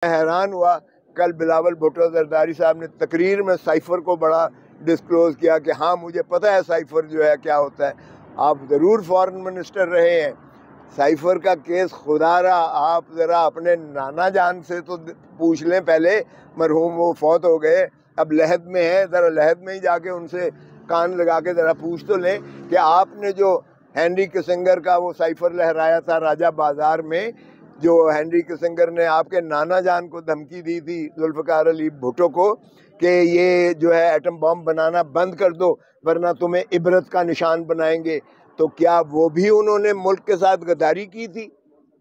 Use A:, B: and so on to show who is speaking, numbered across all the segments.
A: हैरान हुआ कल बिलावल भुट्टो जरदारी साहब ने तकरीर में साइफर को बड़ा डिस्क्लोज किया कि हाँ मुझे पता है साइफर जो है क्या होता है। आप ज़रूर फॉरेन मिनिस्टर रहे हैं, साइफर का केस खुदारा आप ज़रा अपने नाना जान से तो पूछ लें पहले, मरहूम वो फौत हो गए, अब लहद में है, ज़रा लहद में ही जाके उनसे कान लगा के ज़रा पूछ तो लें कि आपने जो हेनरी किसिंगर का वो साइफर लहराया था राजा बाजार में, जो हेनरी किसिंगर ने आपके नाना जान को धमकी दी थी जुल्फ़िकार अली भुट्टो को कि ये जो है एटम बम बनाना बंद कर दो वरना तुम्हें इबरत का निशान बनाएंगे, तो क्या वो भी उन्होंने मुल्क के साथ गद्दारी की थी?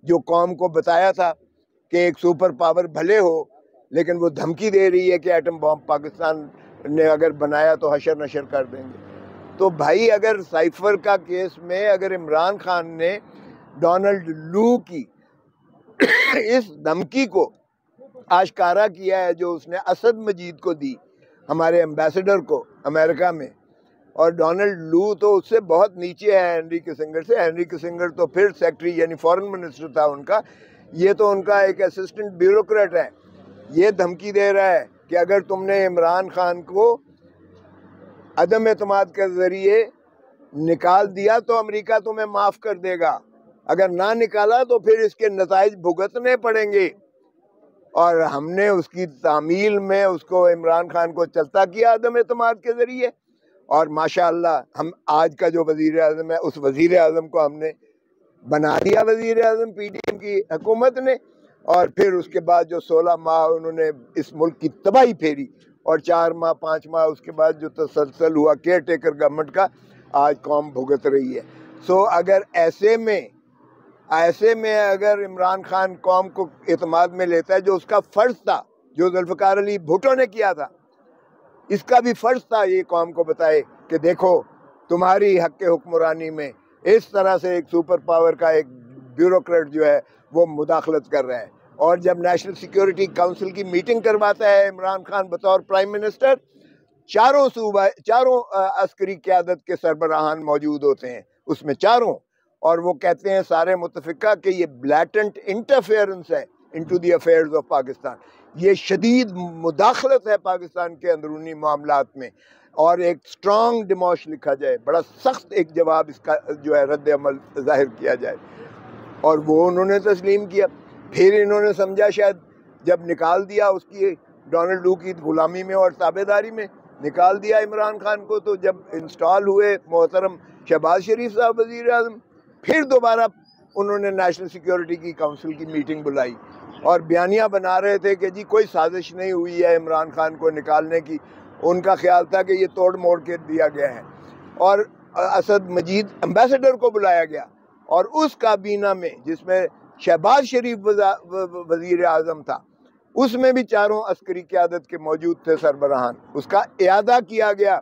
A: जो कौम को बताया था कि एक सुपर पावर भले हो लेकिन वो धमकी दे रही है कि एटम बम पाकिस्तान ने अगर बनाया तो हशर नशर कर देंगे। तो भाई अगर साइफर का केस में अगर इमरान खान ने डोनाल्ड लू की इस धमकी को आश्कारा किया है जो उसने असद मजीद को दी, हमारे एम्बेसडर को अमेरिका में, और डोनाल्ड लू तो उससे बहुत नीचे है हेनरी किसिंगर से। हेनरी किसिंगर तो फिर सेक्रेटरी यानी फॉरेन मिनिस्टर था उनका, ये तो उनका एक असिस्टेंट ब्यूरोक्रेट है। ये धमकी दे रहा है कि अगर तुमने इमरान खान को अदम एतमाद के ज़रिए निकाल दिया तो अमेरिका तुम्हें माफ़ कर देगा, अगर ना निकाला तो फिर इसके नताइज भुगतने पड़ेंगे। और हमने उसकी तामील में उसको इमरान खान को चलता किया अदम एतमाद के ज़रिए, और माशाअल्लाह हम आज का जो वज़ीर आज़म है उस वज़ीर आज़म को हमने बना दिया वज़ीर आज़म पीडीएम की हुकूमत ने, और फिर उसके बाद जो 16 माह उन्होंने इस मुल्क की तबाही फेरी और 4 माह 5 माह उसके बाद जो तसलसल हुआ केयर टेकर गवर्नमेंट का, आज कौम भुगत रही है। सो अगर ऐसे में अगर इमरान खान कौम को एतमाद में लेता है, जो उसका फ़र्ज़ था, जो जुल्फ़िकार अली भुट्टो ने किया था, इसका भी फ़र्ज़ था ये कौम को बताए कि देखो तुम्हारी हक़ हुक्मरानी में इस तरह से एक सुपर पावर का एक ब्यूरोक्रेट जो है वो मुदाखलत कर रहा है। और जब नेशनल सिक्योरिटी काउंसिल की मीटिंग करवाता है इमरान खान बतौर प्राइम मिनिस्टर, चारों अस्करी क़यादत के सरबराहान मौजूद होते हैं उसमें, चारों, और वो कहते हैं सारे मुतफ़िका कि ये ब्लैटेंट इंटरफेरेंस है into the affairs of Pakistan, ये शदीद मुदाखलत है पाकिस्तान के अंदरूनी मामलात में, और एक स्ट्रॉन्ग डिमोश लिखा जाए, बड़ा सख्त एक जवाब इसका जो है रद्द अमल ज़ाहिर किया जाए। और वो उन्होंने तस्लीम किया। फिर इन्होंने समझा शायद जब निकाल दिया उसकी डोनाल्ड लू की गुलामी में और ताबेदारी में निकाल दिया इमरान खान को, तो जब इंस्टॉल हुए मोहतरम शहबाज शरीफ साहब वज़ीर आज़म, फिर दोबारा उन्होंने नेशनल सिक्योरिटी की काउंसिल की मीटिंग बुलाई और बयानिया बना रहे थे कि जी कोई साजिश नहीं हुई है इमरान खान को निकालने की, उनका ख्याल था कि ये तोड़ मोड़ के दिया गया है। और असद मजीद एम्बेसडर को बुलाया गया और उस काबीना में जिसमें शहबाज शरीफ वज़ीर आज़म था, उसमें भी चारों अस्करी क़यादत के मौजूद थे सरबराहान। उसका इयादा किया गया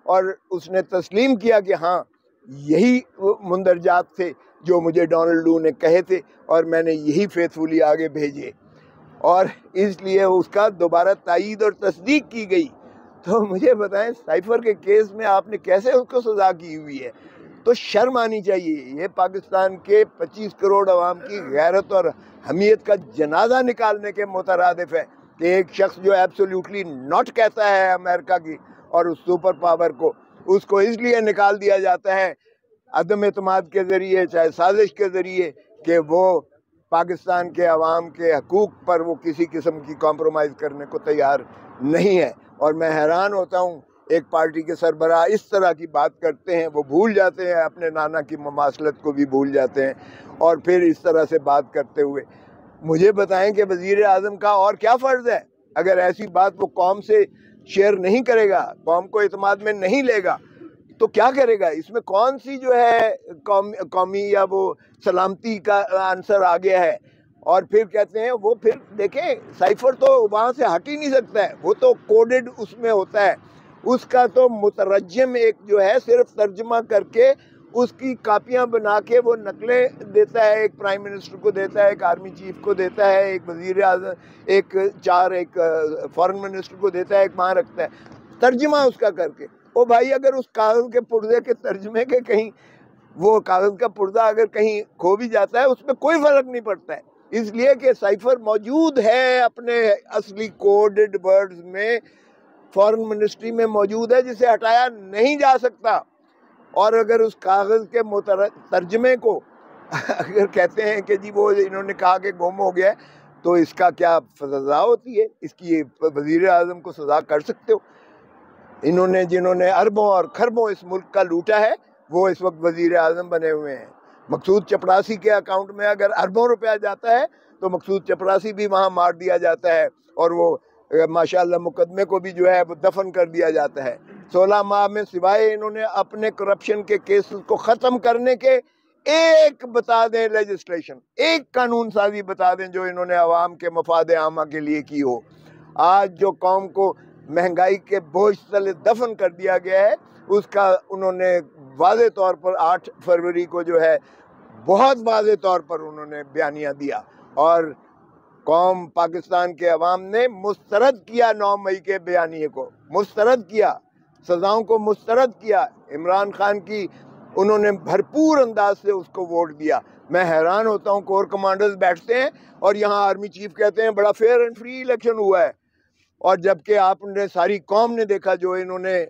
A: और उसने तस्लीम किया कि हाँ यही मुंदरजात थे जो मुझे डोनाल्ड लू ने कहे थे और मैंने यही फेथफुली आगे भेजे, और इसलिए उसका दोबारा तायीद और तस्दीक की गई। तो मुझे बताएं साइफर के केस में आपने कैसे उसको सज़ा की हुई है? तो शर्म आनी चाहिए। ये पाकिस्तान के 25 करोड़ अवाम की गैरत और हमीयत का जनाजा निकालने के मुतरादिफ है कि एक शख्स जो एब्सोल्युटली नॉट कहता है अमेरिका की और उस सुपर पावर को, उसको इसलिए निकाल दिया जाता है अदम एतमाद के ज़रिए, चाहे साजिश के ज़रिए, कि वो पाकिस्तान के अवाम के हकूक़ पर वो किसी किस्म की कॉम्प्रोमाइज़ करने को तैयार नहीं है। और मैं हैरान होता हूँ, एक पार्टी के सरबराह इस तरह की बात करते हैं, वो भूल जाते हैं अपने नाना की ममासलत को भी भूल जाते हैं, और फिर इस तरह से बात करते हुए मुझे बताएं कि वज़ीर आज़म का और क्या फ़र्ज़ है? अगर ऐसी बात वो कौम से शेयर नहीं करेगा, कौम को इत्माद में नहीं लेगा, तो क्या करेगा? इसमें कौन सी जो है कौमी या वो सलामती का आंसर आ गया है? और फिर कहते हैं वो, फिर देखें साइफर तो वहाँ से हट ही नहीं सकता है, वो तो कोडेड उसमें होता है, उसका तो मुतरज्जिम एक जो है सिर्फ तर्जमा करके उसकी कापियाँ बना के वो नकलें देता है, एक प्राइम मिनिस्टर को देता है, एक आर्मी चीफ को देता है, एक वज़ीर आज़म, एक फॉरेन मिनिस्टर को देता है, एक वहाँ रखता है, तर्जमा उसका करके। ओ भाई, अगर उस कागज़ के पुर्जे के तर्जमे के कहीं वो कागज़ का पुर्जा अगर कहीं खो भी जाता है, उसमें कोई फ़र्क नहीं पड़ता है। اس لیے کہ سائفر موجود ہے اپنے اصلی کوڈڈ ورڈز میں، فارن منسٹری میں موجود ہے، جسے ہٹایا نہیں جا سکتا۔ اور اگر اس کاغذ کے ترجمے کو اگر کہتے ہیں کہ جی وہ انہوں نے کہا کہ گم ہو گیا ہے، تو اس کا کیا سزا ہوتی ہے؟ اس کی وزیر اعظم کو سزا کر سکتے ہو؟ جنہوں نے اربوں اور خربوں اس ملک کا لوٹا ہے، وہ اس وقت وزیر اعظم بنے ہوئے ہیں۔ مقصود چپڑاسی کے اکاؤنٹ میں اگر اربوں روپیہ جاتا ہے تو مقصود چپڑاسی بھی وہاں مار دیا جاتا ہے، اور وہ ماشاءاللہ مقدمے کو بھی جو ہے وہ دفن کر دیا جاتا ہے۔ 16 ماہ میں سوائے انہوں نے اپنے کرپشن کے کیسز کو ختم کرنے کے ایک بتا دیں لیجسلیشن، ایک قانون سازی بتا دیں جو انہوں نے عوام کے مفاد عامہ کے لیے کی ہو۔ آج جو قوم کو مہنگائی کے بوجھ تلے دفن کر دیا گیا ہے، اس کا انہوں نے واضح طور پر 8 فروری کو جو ہے بہت واضح طور پر انہوں نے بیانیہ دیا، اور قوم پاکستان کے عوام نے مسترد کیا 9 مئی کے بیانیے کو، مسترد کیا، سزاؤں کو مسترد کیا۔ عمران خان کی انہوں نے بھرپور انداز سے اس کو ووٹ دیا۔ میں حیران ہوتا ہوں، کور کمانڈرز بیٹھتے ہیں اور یہاں آرمی چیف کہتے ہیں بڑا فیئر اینڈ فری الیکشن ہوا ہے، اور جبکہ آپ نے ساری قوم نے دیکھا جو انہوں نے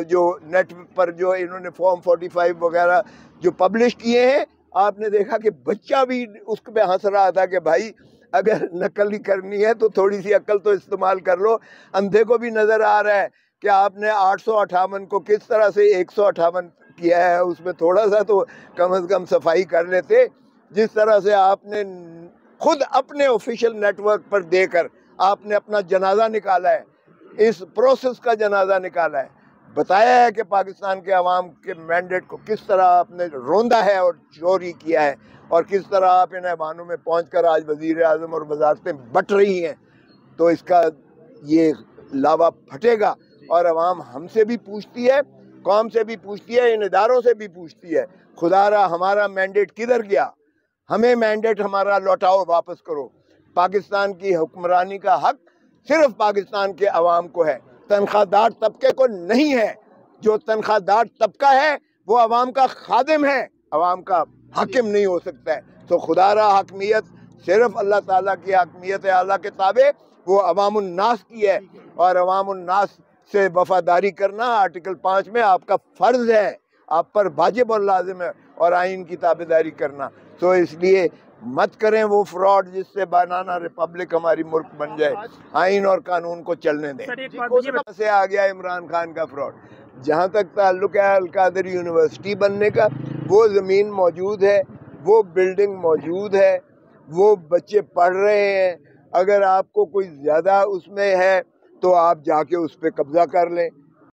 A: جو نیٹ پر جو انہوں نے فارم 45 وغیرہ جو پبلش کیے ہیں، آپ نے دیکھا کہ بچہ بھی اس پہ ہنس رہا تھا کہ بھائی اگر نقل ہی کرنی ہے تو تھوڑی سی عقل تو استعمال کر لو۔ اندھے کو بھی نظر آ رہا ہے کہ آپ نے 858 کو کس طرح سے 158 کیا ہے، اس میں تھوڑا سا تو کم از کم صفائی کر لیتے۔ جس طرح سے آپ نے خود اپنے آفیشیل نیٹ ورک پر دے کر آپ نے اپنا جنازہ نکالا ہے، اس پروسیس کا جنازہ نکالا ہے، بتایا ہے کہ پاکستان کے عوام کے مینڈیٹ کو کس طرح آپ نے روندا ہے اور چوری کیا ہے، اور کس طرح آپ ان ایوانوں میں پہنچ کر آج وزیر اعظم اور وزارتیں بٹ رہی ہیں، تو اس کا یہ لاوا پھٹے گا۔ اور عوام ہم سے بھی پوچھتی ہے، قوم سے بھی پوچھتی ہے، ان اداروں سے بھی پوچھتی ہے، خدا را ہمارا مینڈیٹ کدھر گیا؟ ہمیں مینڈیٹ ہمارا لوٹاؤ، واپس کرو۔ پاکستان کی حکمرانی کا حق صرف پاکستان کے عوام کو ہے، تنخواہ دار طبقے کو نہیں ہے۔ جو تنخواہ دار طبقہ ہے وہ عوام کا خادم ہے، عوام کا حاکم نہیں ہو سکتا ہے۔ تو خدا را حاکمیت صرف اللہ تعالیٰ کی حاکمیت اعلیٰ کے تابع وہ عوام الناس کی ہے، اور عوام الناس سے وفاداری کرنا آرٹیکل 5 میں آپ کا فرض ہے، آپ پر واجب اور لازم ہے، اور آئین کی تابعداری کرنا۔ تو اس لیے مت کریں وہ فراڈ جس سے بنانا ریپبلک ہماری ملک بن جائے، آئین اور قانون کو چلنے دیں۔ سے آ گیا عمران خان کا فراڈ۔ جہاں تک تعلق ہے القادر یونیورسٹی بننے کا، وہ زمین موجود ہے، وہ بلڈنگ موجود ہے، وہ بچے پڑھ رہے ہیں۔ اگر آپ کو کوئی زیادہ اس میں ہے تو آپ جا کے اس پہ قبضہ کر لیں۔